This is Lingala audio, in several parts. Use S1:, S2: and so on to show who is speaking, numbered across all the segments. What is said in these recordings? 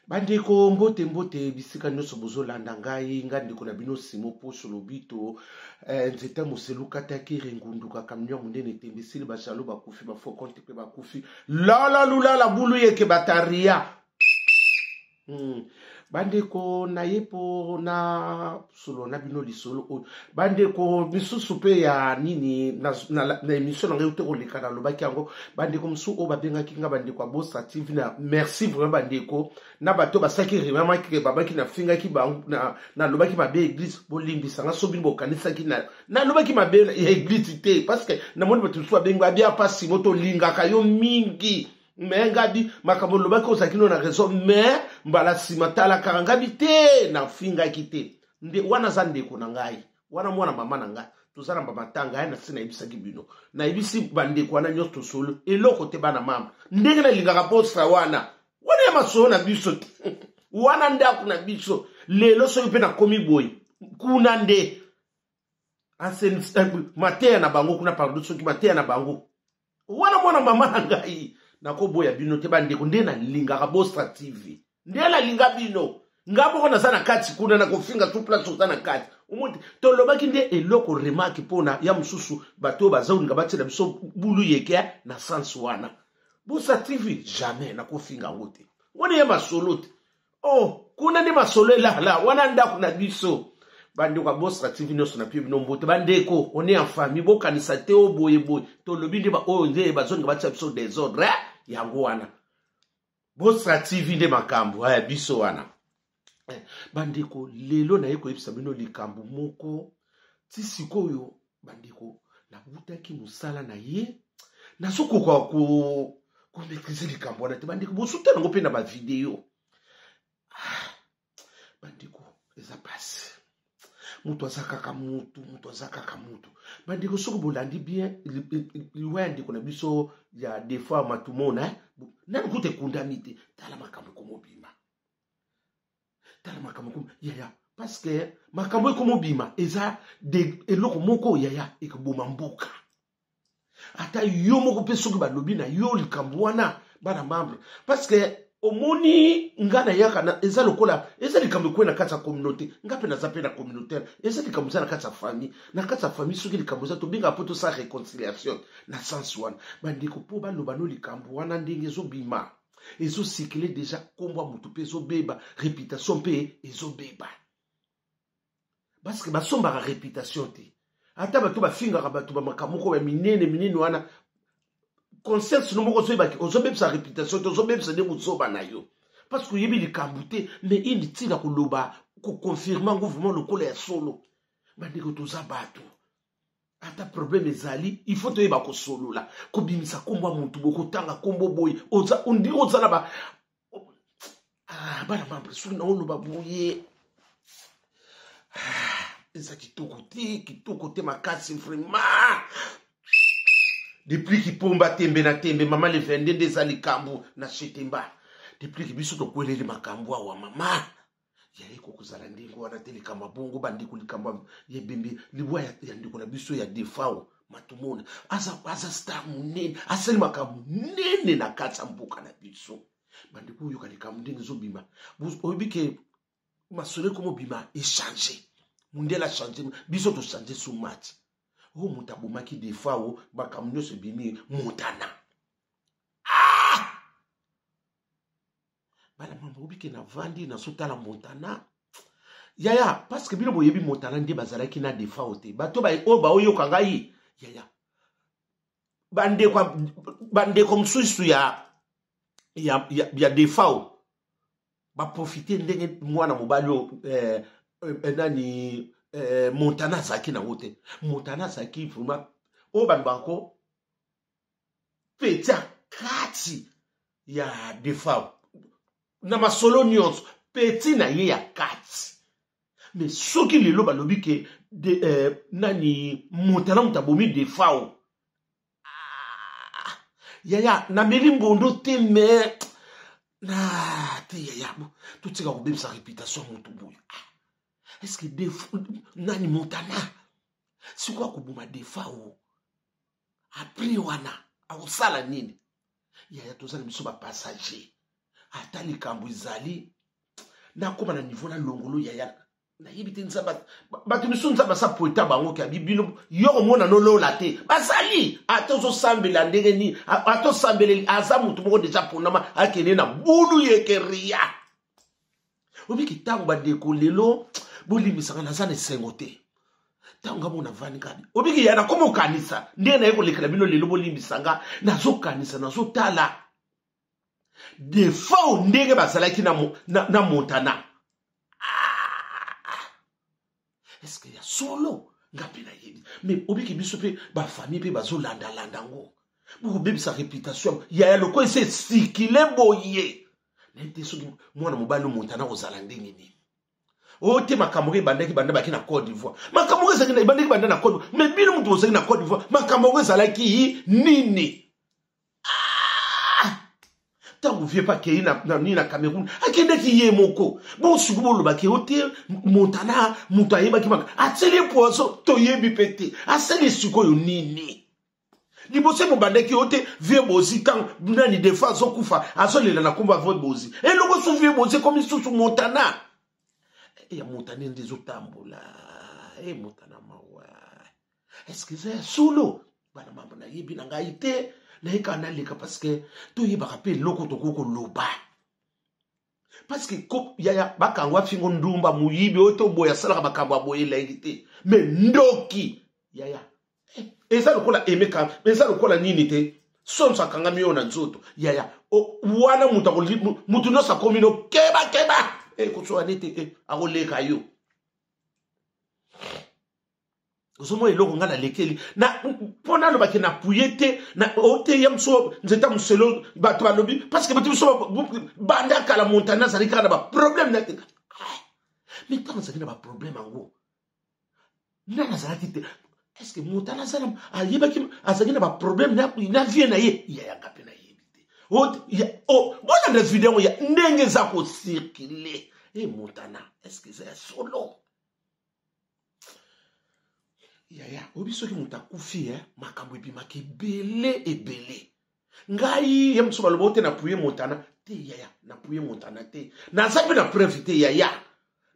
S1: Bandeko mbote mbote bisika nyonso bozolanda ngai nga ndeko na bino Simo Poso lobito nzete moselu kataki rengundu kakamnyo munene tembesili bashalo bakufi bafo konte pe bakufi la lula bulu yeke bataria bandeko na yepo na solo na bino lisolo bandeko misusu pe ya nini na emission na ngai uteko lekana lobaki yango bandeko msu o babengaki nga bandeko a Bossa TV na merci vraiment bandeko na bato basaki vraiment ki babaki na finga ki ba na lobaki mabe église bolimbisa nga sobi bokanisa ki na lobaki mabe église te parce que na moni bato so benga bia pasi moto linga kayo mingi mais ngabi makambo lobaki osakino na raison mais mbala simatala karangabi te na finga kite nde wana zandeko na ngai wana mwana mama na ngai tozana bamatanga ya na sina ibisaki bino na ibisi bandeko wana nyoto solo eloko te bana mama ndenge na lingaka posa wana ya masolo na biso wana ndaku na biso lelo so pe na komi boy kuna nde asen matea na bango kuna pardon so ki matea na bango wana mwana mama na ngai nako boya bino te bandeko nde na lingaka Bossa TV nde la linga bino ngabo kona sana kati kuna na kofinga tu place sana kati umuti to lobaki nde eloko remarque pona ya mususu bato bazauninga batela biso bulu yeke na sans wana Bossa TV jamais na kofinga wote wone ya masolo te oh kuna ndi masolo la wana ndaku na biso bandeko a Bossa TV noso na pie bino mbote bandeko on est en famille bokanisa te o boye to lobi nde ba o nde bazonga batela biso désordre yango wana Bossa TV nde makambo haya biso wana bandeko lelo na yeko yebisa bino likambo moko ti sikoyo bandeko na butaki musala na ye na soko kwa ko maîtriser likambo wana te bandeko bosuta nango pe na ba video bandeko eza pasi mutu azakaka mutu bandeko soko bolandi bien liwa ndeko na biso ya des fois matumona nani kute kundami te tala makambo komobima yaya parce que makambo komobima eza de eloko moko yaya ekoboma mboka ata yo moko pe soki balobi na yo likambo wana bana membre parce que omoni ngana yaka na eza lokola eza likambo kwena kata communauté ngape na zape na communautaire eza likambo za na kata famille soki likambo za to binga poto sa réconciliation na sens wana bandiko po baloba no likambo wana ndenge zo bima ezo sikile déjà komba mutu pe zo beba réputation pe ezo beba parce que basomba réputation te ata bato bafinga bato ba makamoko ya minene wana concert no moko zo baki ozo beba sa réputation te ozo beba sa de muzoba na yo parce que yebi likambo te mais ini tila koloba ko confirmer gouvernement lokola ya solo bandiko toza bato ata problème ezali il faut toyeba ko solo la ko bimisa kombo muntu boko tanga kombo boy oza undi oza na ba bana membre sou na oloba boye eza kitoko te makasi vraiment depuis ki pomba tembe na tembe mama le vende des alikambu na chetemba depuis ki biso to kwelele makambo wa mama ya iko kuzala ndingo wana teleka mabongo bandiko likambo ye bembe libwa ya ndiko na biso ya defao matumona aza star munene asali makambo nene na katsa mbuka na biso bandiko yo kalika ndingo zo bima obike masole komo bima échanger mundela changer biso to changer so much o mutabumaki defao makambo nyose bimi mutana bala mambo obike na vandi na sotala montana yaya parce que bino boyebi montana ndi bazalaki na defao te bato ba oyo kangai yaya bande comme susu ya defao ba profiter ndenge mwana mobali nani montana saki na wote montana saki vraiment o banbako petia kati ya defao na masolo nyonso petit na ye ya kati mais soki lelo balobi ke nani montana mutabomi defao yaya na meli mbondo te mais na te yaya tutika kobebisa réputation mutu boya est-ce que nani montana sikwa koboma defao apri wana akosala nini yaya tozala biso ba passager ata likambo ezali nakoma na niveau na longolo yaya nayebi te nzamba bato misu nzamba sa poeta bango ke bibino yo komona nolola te bazali ata ozosambela ndenge nini ata osambeleli aza mutu moko deja ponama akende na bulu yekeria obiki ntango bandeko lelo bolimbisaka naza na esengo te ntango nga mona vani kadi obiki ya nakoma okanisa ndenge naye kolekela bino lelo bolimbisanga nazokanisa nazotala defao ndenge bazalaki na Montana. Est-ce qu'il y a solo ngapi na yebi mais obiki biso pe ba famille pe bazo landa ngo bo bebi sa réputation ya loko ese sikile boye nete soki mwana mobali Montana ozala ndenge ni o te makamore bandaki banda baki na Côte d'Ivoire makamore zaki na bandaki banda na Côte mais bino mutu bozaki na Côte d'Ivoire makamore zalaki nini tango vie pa kei na Cameroun akende ki ye moko bon sukubo lo ba ke ote Montana mutu ayeba ki maka ateli pozo to yebi pete aseli suko yo nini libose mo bande ki ote vie bozi tan nani defa zo kufa azolela na komba vie bozi e loko su vie bozi comme susu Montana e ya Montana ndezo tambola e Montana mawa est-ce que c'est solo bana mambo na yebi na ngai te naika naleka parce que to yeba rappel loko to koko loba parce que ko yaya bakangwa fingo ndumba muyibi oto boya sala bakabwa boyela ngite mais ndoki yaya eza lokola emeka eza lokola nini te sonsa kanga miona nzoto yaya o wana mutu no sa komino keba kutswa nete akoleka yo Osomo eloko ngana lekeli na pona lo baki na puyete na ote yamso nzeta muselo bato balobi parce que bato so banda kala Montana zalika na ba problème na mais tant ça na ba problème ngo nana zalaki te est-ce que Montana salam ayeba ki azaki na ba problème na vie na ye ya ngapi na yebite bona na vidéo ya ndenge za ko circuler Montana est-ce que c'est solo yaya obiso ki mutakufi makambo ebimaki ebele ngai yamso balobote na puye Montana te yaya na puye Montana te na zape na preuve te yaya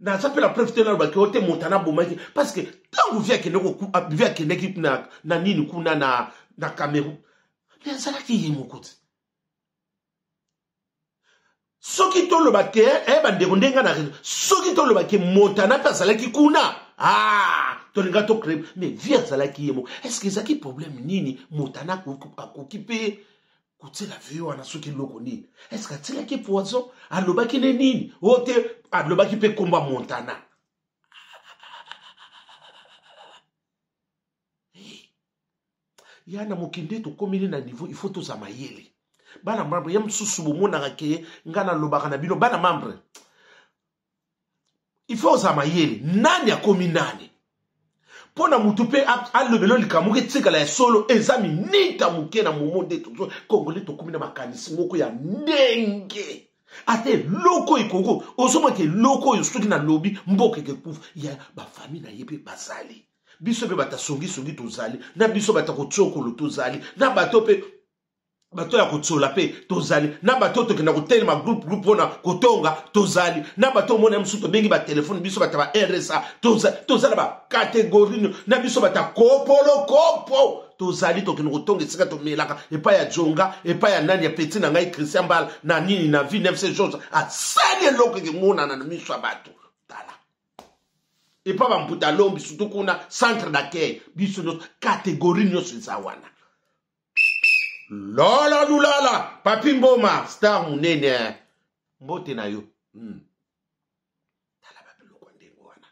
S1: na zape la preuve te na baki ote Montana bomaki parce que tango via keneki na nini kuna na Cameroun mais ça ki yemokoti soki to lobake bandeko ndenga na soki to lobake Montana pa salaki kuna tolinga to crème mais via zalaki yemo est-ce que zaki problème nini Montana kokipe kutela vio ana soki loko nini est-ce que tselaki poison alobaki ne nini ote alobaki pe komba Montana yana mokinde to komini na niveau il faut to za mayele bana membre yam susu bomona ke ngana lobaka na bino bana membre il faut za mayele nani akomi nani pona mutupe alobelo likamuke tsikala ya solo ezami nita muke na momonde to kongole to komina makanisi moko ya ndenge ate loko ikoko osoma ke loko yosuki na lobi mboke ke kufu ya ba famille na yepe bazali biso be batasongi tozali na biso batakotsokolo tozali na batope bato ya kutsola pe tozali na bato tokenda kotelema groupe pona kotonga tozali na bato mona msuto bengi ba telefone biso bata ba RSA tozali ba catégorie na biso bata kopo tozali tokenda kotonga esika to melaka epa ya Jonga epa ya nani ya petit na ngai Christian Bal na nini na vie 9 jours asali eloko ke mona na miso ya bato tala epa ba mputa lombi surtout kuna centre d'accueil biso no catégorie nyonso zawana Lola lulala papi mboma star munene mbote na yo tala babelo kwa ndengo wana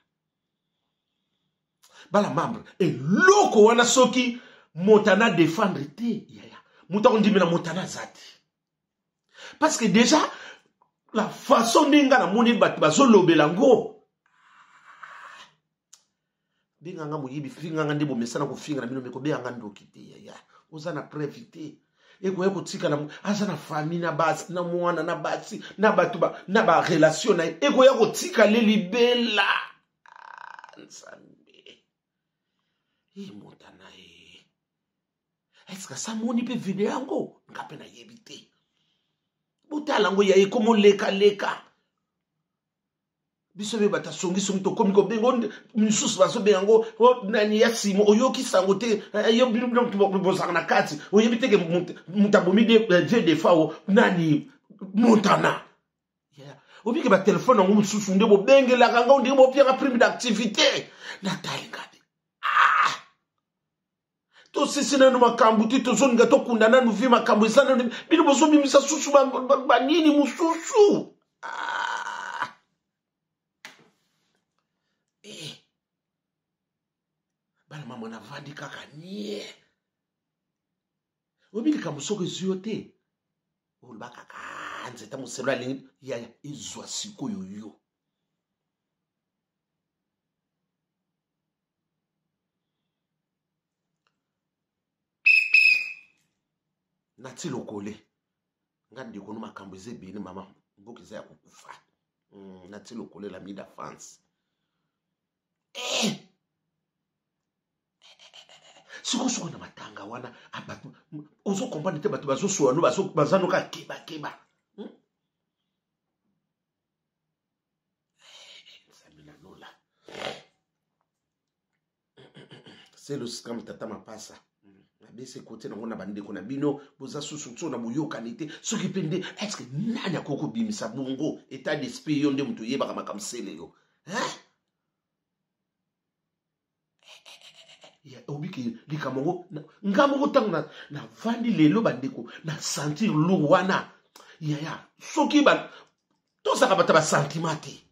S1: bala membre loko wana soki Montana défendre te yaya muta ndimina Montana zati parce que déjà la façon ninga na moni bat bazolobela ngo binganga muyibi finganga ndibo mesana ko finga na bino meko benganga ndoki te yaya ozana prévité eko yeko tika na azana famille na basi na mwana na basi na batuba na ba relation na eko yeko tika le libela nsambe Montana est-ce que ça moni pe vidéo yango ngape na yebite botala ngo ya ikomo leka leka biso be bata songi to komi ko bengo misusu baso bengo nani ya simo oyoki sango te yo bozaka na kati oyebi teke mutabomi de fao nani Montana obike ba telefone ngo mususu nde bo bengela kanga ndi bo pia prime d'activité natali ngadi to sisi na makambu ti to zonga to kundana nu vi makambu sana bino bozo mimisa susu ba nini mususu bana mama na vandi kaka nie obike kamusoko ziote olbaka kanze ta muselo ali ya izwa siko yoyo nati lokole ngandi kono makambo ezebini mama mbokiza ya kukufa nati lokole la mida France siko na matanga wana abatu ozo kompani te batu bazo suwa no bazano ka keba Samina Lola c'est le scam tata mapasa abese côté na ngona bande kona bino boza susu tso na boyoka nite soki pende est-ce que nani akoko bimisa bongo état d'esprit yo nde muto yeba kama kamsele yo ya obiki likamongo ngamongo tanga na vandi lelo bandeko na sentir lu wana ya soki ba to saka bata ba sentimate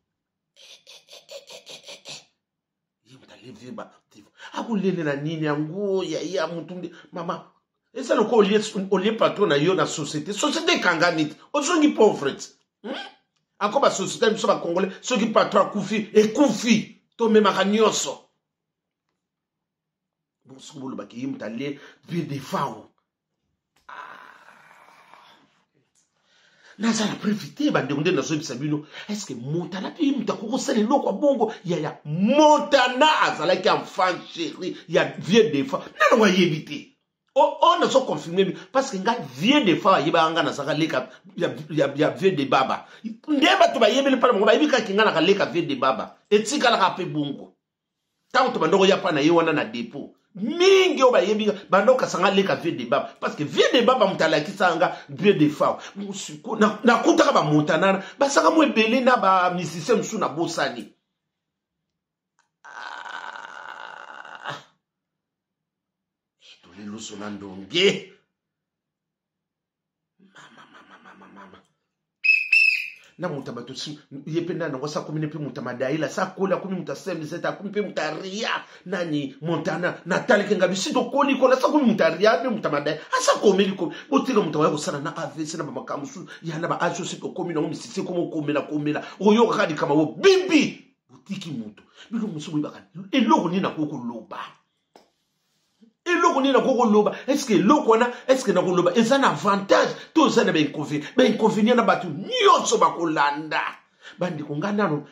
S1: yimta levi ba akulele na nini yango ya mutumbi mama esa loko olie patron na yo na société kanganite osongi pauvreté ako ba société biso ba congolais soki patron akufi ekufi to memaka nyonso Bonsubulu baki yimtale vie de fao naza na profiter bande ngonde na sobi sabino est-ce que Montana pe yimta ko sele loko bongo ya Montana azala ki enfant chéri ya vie de fao nana wa yebite on a so confirmer parce que nga vie de fao yeba anga na saka leka ya vie de baba ndeba to ba yebele pala mo ba yebika kinga na leka vie de baba etika la ka pe bongo tanto bandoko ya pa na ye wana na dépôt mingi oba yebinga bandoka sanga leka vie de baba parce que vie de baba mutala kisanga vie de fao musiko na kutaka ba Montana basanga mo ebele na ba musicien musu na bosani to le luso na ndonge mama na mutabato si yependa na ngosa komine pe mutamadaila sa kola kumi mutasemi zeta kumi pe mutaria nani Montana natali kenga bisito koli kola sa kumi mutaria pe mutamadai asa komeli ko botika mutawa ko sana na avese na makamusu yana ba aso sito komi na misisi komo komela oyo kadi kama wo bibi botiki muto bilo musubu ibaka eloko ni na koko loba eloko ni na koko loba est-ce que eloko na est-ce que na ko loba eza na avantage to za na ba inconvénient na batu nyonso ba kolanda bandi ko ngana no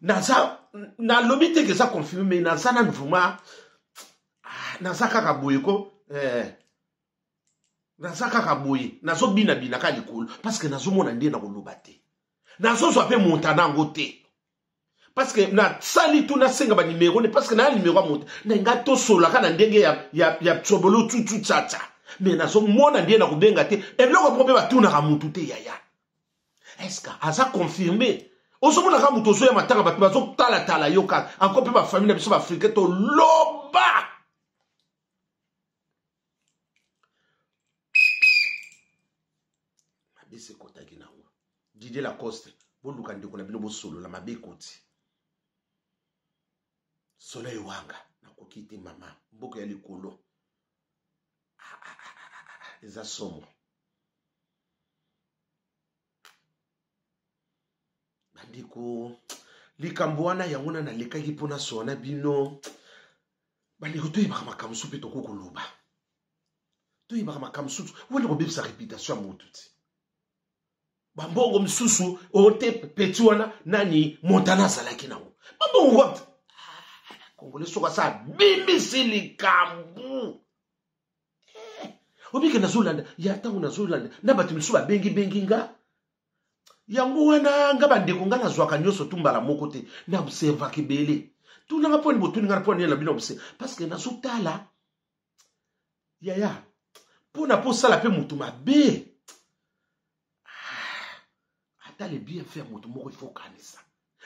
S1: naza na lobi te que ça confirme mais naza na vraiment naza kaka boye ko naza kaka boye nazo bina ka likolo parce que nazo mona ndie na ko loba te nazo so pe Montana ngote parce que na sali tu na senga ba numéro ne parce que na numéro monte na ngato sola kana ndenge ya tsobolo tutu tata mais na so mona ndie na kubenga te et loko pobe ba tuna ka mutu te yaya est-ce que asa confirmer osomona ka mutu so ya matanga ba bazo tala yoka encore pe ba famille na biso ba africain to loba mabese kota kina ngo Didier Lacoste boluka ndeko na bino bo solo la mabe koti soleil wanga na kokite mama mboko ya likolo eza somo bandiko likambo wana yango na lekaki pona sona bino bandiko to yeba makamsu pe to kokoloba to yeba makamsu wona ko bebisa réputation motu ti bambongo msusu ote peti wana nani Montana salaki nawo bambongo wat Congolais soka sa bimisi likambu obike na Zolanda ya tangu na Zolanda na batu misuba bengi nga yango wana nga bandeko nga nazwaka nyonso tumbala moko te na observa kebele tunanga poni botuni nga poni na bino observe parce que nazotala yaya pona po sala pe mutu mabe ata le bien faire mutu moko il faut kanisa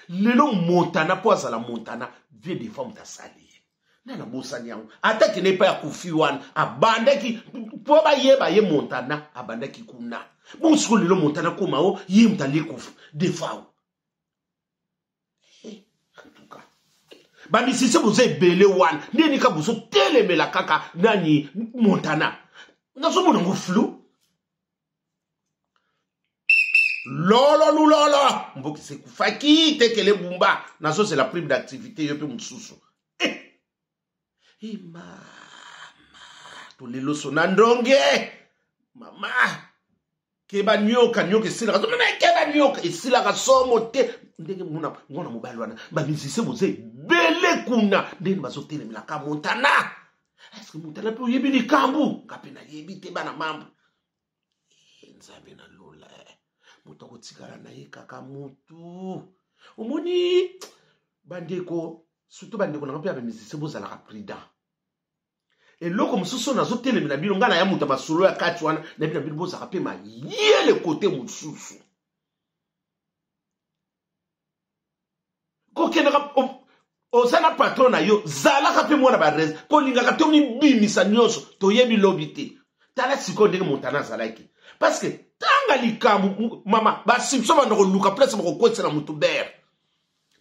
S1: lelo montana po azala montana vie des femmes ta sali nana bosani yango ata ke ne pa ya kufi wana abandaki po ba ye montana abandaki kuna bon siko lelo montana koma o ye mutali kufu des femmes en tout cas bami si se boze bele wana ndeni ka bozo telemela kaka nani montana nazo mona ngo flou lolo mboki se kufaki tekele bumba nazo c'est la prime d'activité yo pe mususu mama to lelo sona ndonge mama keba nyoka esila ka mena keba nyoka esila ka somo te ndenge muna ngona mobali wana ba misise boze bele kuna ndenge bazo telemela ka montana est-ce que montana pe yebi likambu kapena yebi te bana mambo nzabe na lola mutu akotikala na ye kaka mutu omoni bandeko surtout bandeko nanga mpe ya bamisise bozalaka prudent eloko mosusu nazotelemela bino nga na ya mutu masolo ya kati wana na bino bino bozalaka mpe mayele kote mosusu kokendaka oza na patron na yo zalaka mpe mwana barese kolingaka to mibimisa nyonso toyebi lobi te tala sikoyo ndenge montana azalaki parce que tanga likambo mama basipso bandako luka place bakokwetela mutu bere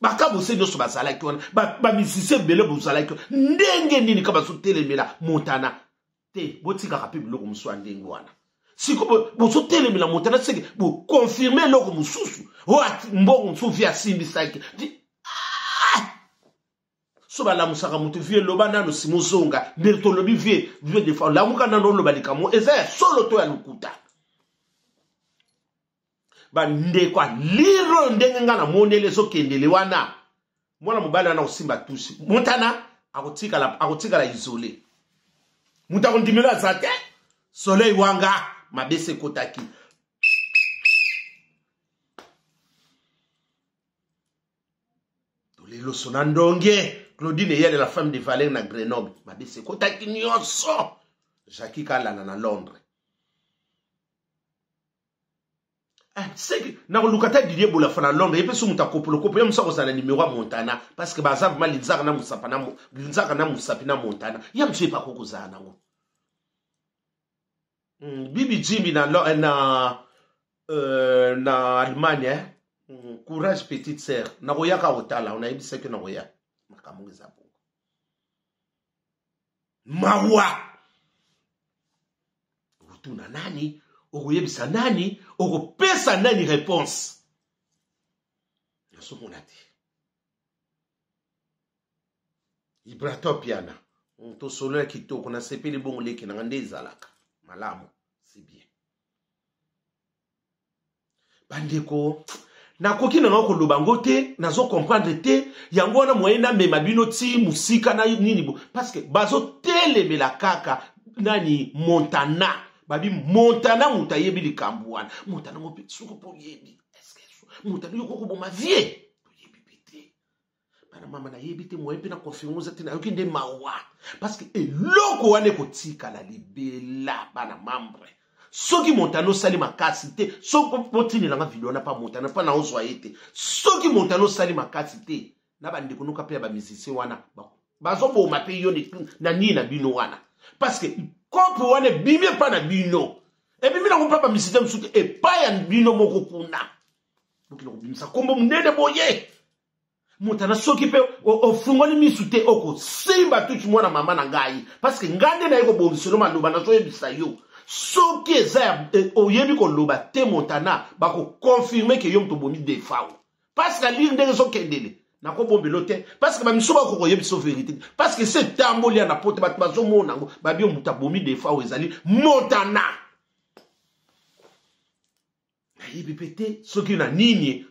S1: bakabose nyonso bazalaki wana bamisise bele bozalaki ndenge nini ka bazotelemela montana te botikaka mpe biloko mosusu ya ndenge wana siko bozotelemela montana seke bokonfirme eloko mosusu oyo mbongo mosusu vi asimbisaki so balamusaka mutu vie loba nano simozonga ndenge tolobi vie defa lamuka nano oloba likamo eza ya solo to ya lukuta bandeko liro ndenge nga na monele ezokendele wana mwana mobali wana kosimba tusi montana akotikala isole mutu akondimela aza te soleil wanga mabese ekotaki tolelo sona ndonge Claudine yele la femme de Valère na Grenoble mabese ekotaki nyonso Jackie kalana na Londres c'est na lukata Didier Bolafana Londres yepe so muta kopolo kopo yamsa ko sana numéro à Montana parce que baza vraiment linzaka na musapana linzaka na musapina Montana yamtse pa kokozana ngo Bibi Jimmy na Allemagne courage petite sœur na royaka otala on a yebisa que na roya makamongeza bongo mawa utuna nani okoyebisa nani okopesa nani réponse nasomona te ibratopiana tosolola kitoko na sepeli bongo leki na nde ezalaka malamu c'est bien bandeko nakoki na ngoko lobango te nazo comprendre te yango wana moyena mema bino ti musika na nini bo parce que bazo telemela kaka nani Montana babi Montana mutayebi likambu wana Montana mo petsuko po yebi est-ce que Montana yoko ko boma vie yebi pete bana mama na yebi te moyebi na confirmer te na yoki nde mawa parce que eloko wana kotika la libela bana mambre soki Montana sali makasi te soko potini langa video na pa Montana pa na ozwa ete soki Montana sali makasi te na bandeko nuka pe ba musicien wana bazo boma pe yo na nini na bino wana parce que kopo wane bimie pa na bino e bimie na kopapa misite msuke e pa ya bino moko kuna bokilo kobimisa kombo munene boye Montana soki pe ofungoli misute oko simba tuchi mwana mama na ngai parce que ngande na yeko bomisolo maloba na so yebisa yo soki eza oyebi koloba te Montana bako confirmer que yo mto bomi defao parce que li ndenge so kendele nako bombelo te parce que ba miso ba ko yebi so vérité parce que c'est tamboli na pote ba bazo mona ngo ba bi muta bomi defao ezali Montana yebi pete soki na nini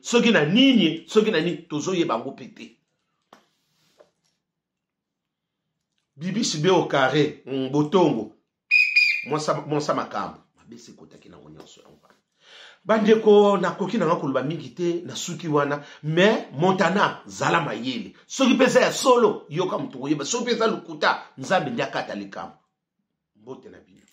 S1: tozo yeba ngo pete bibi sibe au carré botongo Monsa makambo mabese kotaki na nyonso yango bandeko nakoki nanga koloba mingi te na suki wana mais Montana zala mayele soki pesa ya solo yoka mutu oyeba soki pesa lukuta nzambe ndi akata likambo mbote na bino